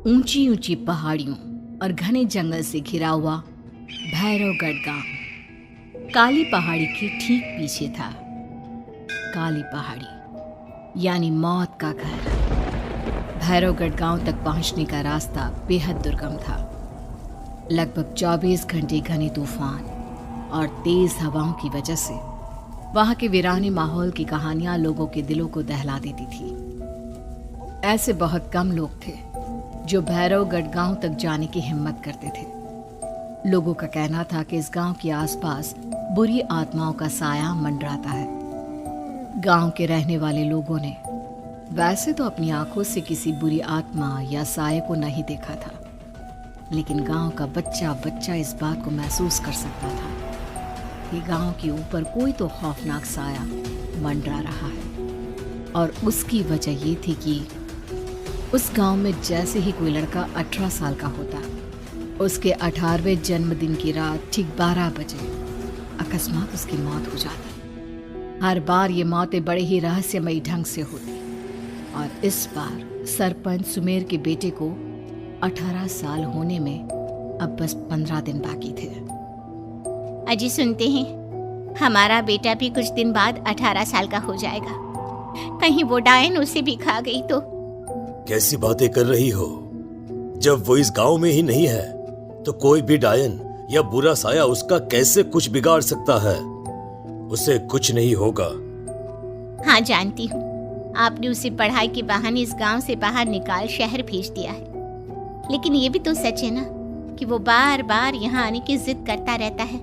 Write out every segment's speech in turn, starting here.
ऊंची ऊंची पहाड़ियों और घने जंगल से घिरा हुआ भैरवगढ़ गांव काली पहाड़ी के ठीक पीछे था। काली पहाड़ी यानी मौत का घर। भैरवगढ़ गांव तक पहुंचने का रास्ता बेहद दुर्गम था। लगभग 24 घंटे घने तूफान और तेज हवाओं की वजह से वहां के वीराने माहौल की कहानियां लोगों के दिलों को दहला देती थी। ऐसे बहुत कम लोग थे जो भैरवगढ़ गांव तक जाने की हिम्मत करते थे। लोगों का कहना था कि इस गांव के आसपास बुरी आत्माओं का साया मंडराता है। गांव के रहने वाले लोगों ने वैसे तो अपनी आंखों से किसी बुरी आत्मा या साये को नहीं देखा था, लेकिन गांव का बच्चा बच्चा इस बात को महसूस कर सकता था कि गांव के ऊपर कोई तो खौफनाक साया मंडरा रहा है। और उसकी वजह ये थी कि उस गांव में जैसे ही कोई लड़का 18 साल का होता, उसके 18वें जन्मदिन की रात ठीक 12 बजे अकस्मात उसकी मौत हो जाती। हर बार ये मौतें बड़े ही रहस्यमयी ढंग से होती और इस बार सरपंच सुमेर के बेटे को 18 साल होने में अब बस 15 दिन बाकी थे। अजी सुनते हैं, हमारा बेटा भी कुछ दिन बाद 18 साल का हो जाएगा। कहीं वो डायन उसे भी खा गई तो। कैसी बातें कर रही हो? जब वो इस गांव में ही नहीं है तो कोई भी डायन या बुरा साया उसका कैसे कुछ बिगाड़ सकता है? उसे कुछ नहीं होगा। हाँ जानती हूँ, आपने उसे पढ़ाई के बहाने इस गांव से बाहर निकाल शहर भेज दिया है, लेकिन ये भी तो सच है ना कि वो बार बार यहाँ आने की जिद करता रहता है।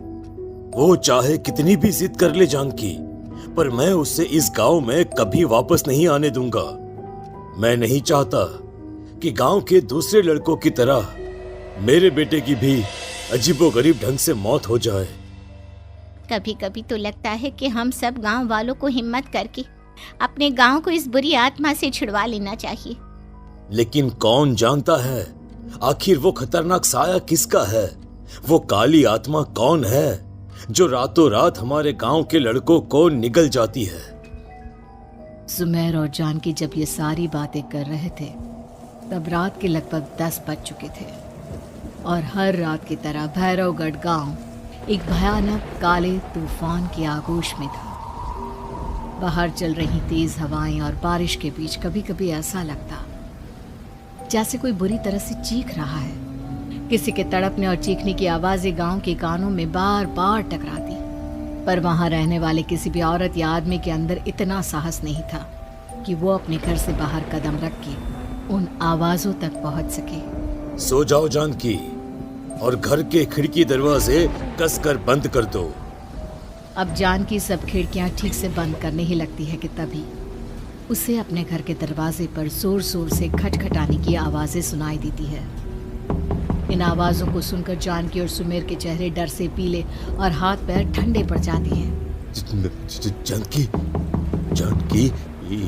वो चाहे कितनी भी जिद कर ले जानकी, पर मैं उससे इस गांव में कभी वापस नहीं आने दूंगा। मैं नहीं चाहता कि गांव के दूसरे लड़कों की तरह मेरे बेटे की भी अजीबोगरीब ढंग से मौत हो जाए। कभी कभी तो लगता है कि हम सब गांव वालों को हिम्मत करके अपने गांव को इस बुरी आत्मा से छुड़वा लेना चाहिए। लेकिन कौन जानता है आखिर वो खतरनाक साया किसका है? वो काली आत्मा कौन है जो रातों रात हमारे गांव के लड़कों को निगल जाती है? सुमेर और जानकी जब ये सारी बातें कर रहे थे तब रात के लगभग 10 बज चुके थे और हर रात की तरह भैरवगढ़ गांव एक भयानक काले तूफान की आगोश में था। बाहर चल रही तेज हवाएं और बारिश के बीच कभी कभी ऐसा लगता जैसे कोई बुरी तरह से चीख रहा है। किसी के तड़पने और चीखने की आवाजें गांव के कानों में बार बार टकराती, पर वहां रहने वाले किसी भी औरत या आदमी के अंदर इतना साहस नहीं था कि वो अपने घर से बाहर कदम रख के उन आवाजों तक पहुंच सके। सो जाओ जानकी और घर के खिड़की दरवाजे कसकर बंद कर दो। अब जानकी सब खिड़कियां ठीक से बंद करने ही लगती है कि तभी उसे अपने घर के दरवाजे पर जोर जोर से खटखटाने की आवाजें सुनाई देती है। इन आवाजों को सुनकर जानकी और सुमेर के चेहरे डर से पीले और हाथ पैर ठंडे पड़ जाते हैं। जानकी, जानकी,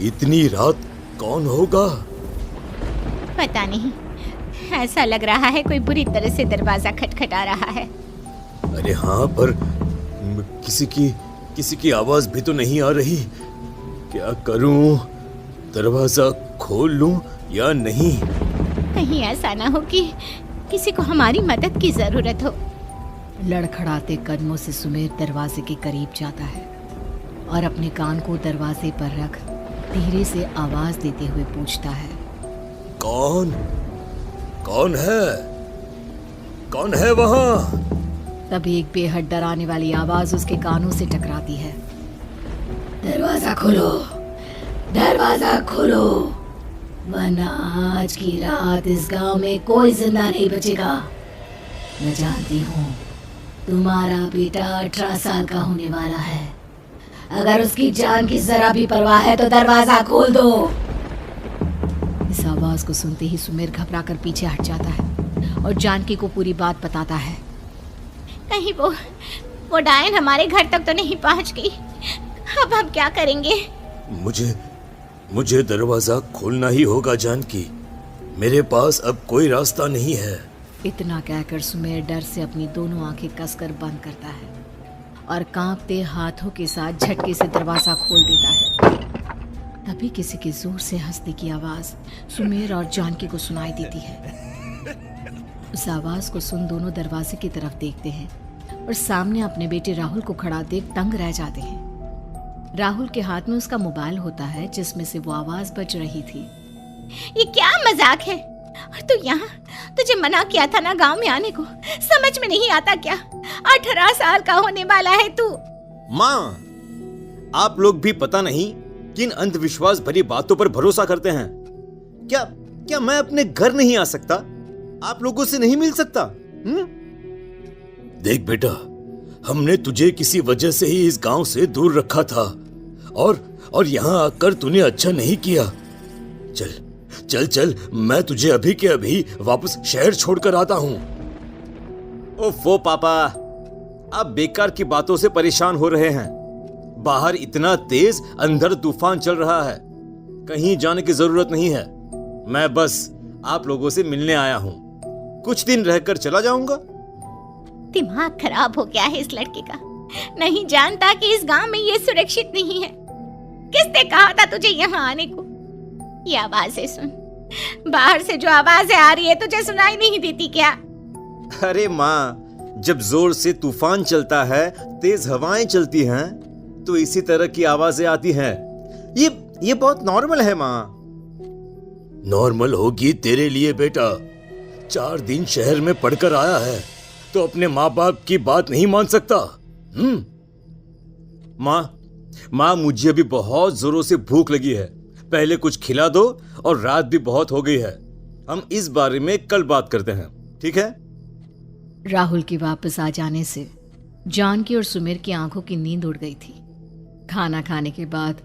इतनी रात कौन होगा? पता नहीं, ऐसा लग रहा है कोई बुरी तरह से दरवाजा खटखटा रहा है। अरे हाँ, पर किसी की आवाज भी तो नहीं आ रही। क्या करूं? दरवाजा खोल लूं या नहीं? कहीं ऐसा ना हो कि किसी को हमारी मदद की जरूरत हो। लड़खड़ाते कदमों से सुमेर दरवाजे के करीब जाता है और अपने कान को दरवाजे पर रख धीरे से आवाज देते हुए पूछता है, कौन है? कौन है वहां? तभी एक बेहद डराने वाली आवाज उसके कानों से टकराती है। दरवाजा खोलो, दरवाजा खोलो, वरना आज की रात इस गांव में कोई जिंदा नहीं बचेगा। मैं जानती हूँ तुम्हारा बेटा 18 साल का होने वाला है। अगर उसकी जान की जरा भी परवाह है तो दरवाजा खोल दो। इस आवाज को सुनते ही सुमेर घबरा कर पीछे हट जाता है और जानकी को पूरी बात बताता है। कहीं वो डायन हमारे घर तक तो नहीं पहुंच गई? अब हम क्या करेंगे? मुझे दरवाजा खोलना ही होगा जानकी। मेरे पास अब कोई रास्ता नहीं है। इतना कहकर सुमेर डर से अपनी दोनों आंखें कसकर बंद करता है और कांपते हाथों के साथ झटके से दरवाजा खोल देता है। तभी किसी की जोर से हंसने की आवाज सुमेर और जानकी को सुनाई देती है। उस आवाज को सुन दोनों दरवाजे की तरफ देखते हैं और सामने अपने बेटे राहुल को खड़ा देख दंग रह जाते हैं। राहुल के हाथ में उसका मोबाइल होता है जिसमें से वो आवाज बज रही थी। ये क्या मजाक है? और तू यहाँ, तुझे मना किया था ना गांव में आने को, समझ में नहीं आता क्या? 18 साल का होने वाला है तू। माँ, आप लोग भी पता नहीं किन अंधविश्वास भरी बातों पर भरोसा करते हैं। क्या मैं अपने घर नहीं आ सकता? आप लोगों से नहीं मिल सकता? देख बेटा, हमने तुझे किसी वजह से ही इस गांव से दूर रखा था और यहाँ आकर तूने अच्छा नहीं किया। चल, मैं तुझे अभी के अभी वापस शहर छोड़कर आता हूँ। ओफो पापा, आप बेकार की बातों से परेशान हो रहे हैं। बाहर इतना तेज अंधड़ तूफान चल रहा है, कहीं जाने की जरूरत नहीं है। मैं बस आप लोगों से मिलने आया हूँ, कुछ दिन रहकर चला जाऊंगा। दिमाग खराब हो गया है इस लड़के का, नहीं जानता कि इस गांव में ये सुरक्षित नहीं है। किसने कहा था तुझे यहाँ आने को? ये आवाजें सुन, बाहर से जो आवाजें आ रही है तुझे सुनाई नहीं देती क्या? अरे माँ, जब जोर से तूफान चलता है, तेज हवाएं चलती हैं, तो इसी तरह की आवाजें आती हैं। ये बहुत नॉर्मल है माँ। नॉर्मल होगी तेरे लिए बेटा। 4 दिन शहर में पढ़कर आया है तो अपने माँ बाप की बात नहीं मान सकता। माँ, मुझे अभी बहुत जोरों से भूख लगी है, पहले कुछ खिला दो, और रात भी बहुत हो गई है। हम इस बारे में कल बात करते हैं, ठीक है? राहुल के वापस आ जाने से जानकी और सुमेर की आंखों की नींद उड़ गई थी। खाना खाने के बाद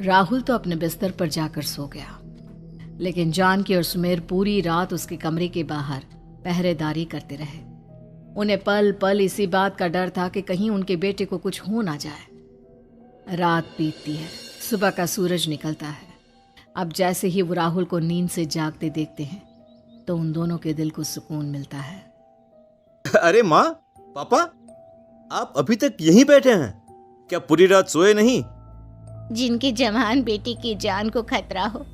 राहुल तो अपने बिस्तर पर जाकर सो गया, लेकिन जानकी और सुमेर पूरी रात उसके कमरे के बाहर पहरेदारी करते रहे। उन्हें पल पल इसी बात का डर था कि कहीं उनके बेटे को कुछ हो ना जाए। रात बीतती है, सुबह का सूरज निकलता है। अब जैसे ही वो राहुल को नींद से जागते देखते हैं तो उन दोनों के दिल को सुकून मिलता है। अरे माँ, पापा, आप अभी तक यहीं बैठे हैं? क्या पूरी रात सोए नहीं? जिनकी जवान बेटी की जान को खतरा हो,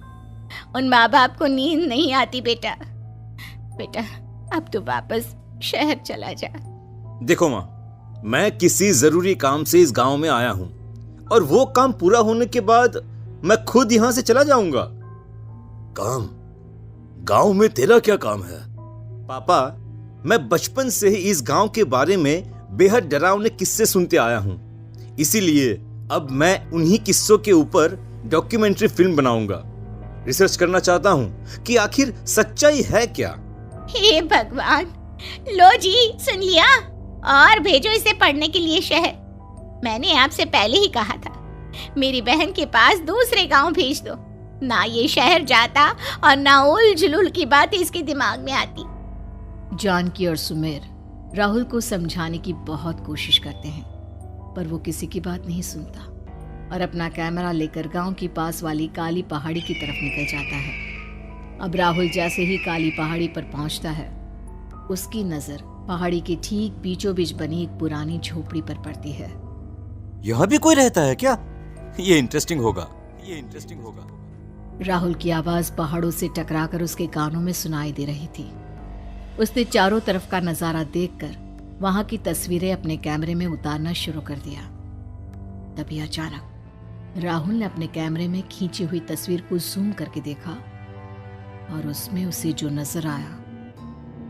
उन माँ बाप को नींद नहीं आती बेटा। अब तो वापस शहर चला जा। देखो माँ, मैं किसी जरूरी काम से इस गांव में आया हूँ, और वो काम पूरा होने के बाद मैं खुद यहाँ से चला जाऊंगा। काम? गांव में तेरा क्या काम है? पापा, मैं बचपन से ही इस गांव के बारे में बेहद डरावने किस्से सुनते आया हूँ, इसीलिए अब मैं उन्हीं किस्सों के ऊपर डॉक्यूमेंट्री फिल्म बनाऊंगा। रिसर्च करना चाहता हूँ कि आखिर सच्चाई है क्या। हे भगवान, लो जी, सुन लिया, और भेजो इसे पढ़ने के लिए शहर। मैंने आपसे पहले ही कहा था, मेरी बहन के पास दूसरे गांव भेज दो। ना ये शहर जाता और ना उल जुलूल की बात इसके दिमाग में आती। जानकी और सुमेर राहुल को समझाने की बहुत कोशिश करते हैं, पर वो किसी की बात नहीं सुनता और अपना कैमरा लेकर गांव की पास वाली काली पहाड़ी की तरफ निकल जाता है। अब राहुल जैसे ही काली पहाड़ी पर पहुंचता है, उसकी नजर पहाड़ी के ठीक बीचों बीच बनी एक पुरानी झोपड़ी पर पड़ती है। यहाँ भी कोई रहता है क्या? ये इंटरेस्टिंग होगा। राहुल की आवाज पहाड़ों से टकराकर उसके कानों में सुनाई दे रही थी। उसने चारों तरफ का नजारा देखकर वहां की तस्वीरें अपने कैमरे में उतारना शुरू कर दिया। तभी अचानक राहुल ने अपने कैमरे में खींची हुई तस्वीर को जूम करके देखा और उसमें उसे जो नजर आया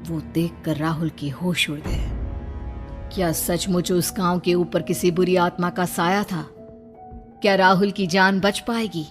वो देखकर राहुल की होश उड़ गए। क्या सचमुच उस गांव के ऊपर किसी बुरी आत्मा का साया था? क्या राहुल की जान बच पाएगी?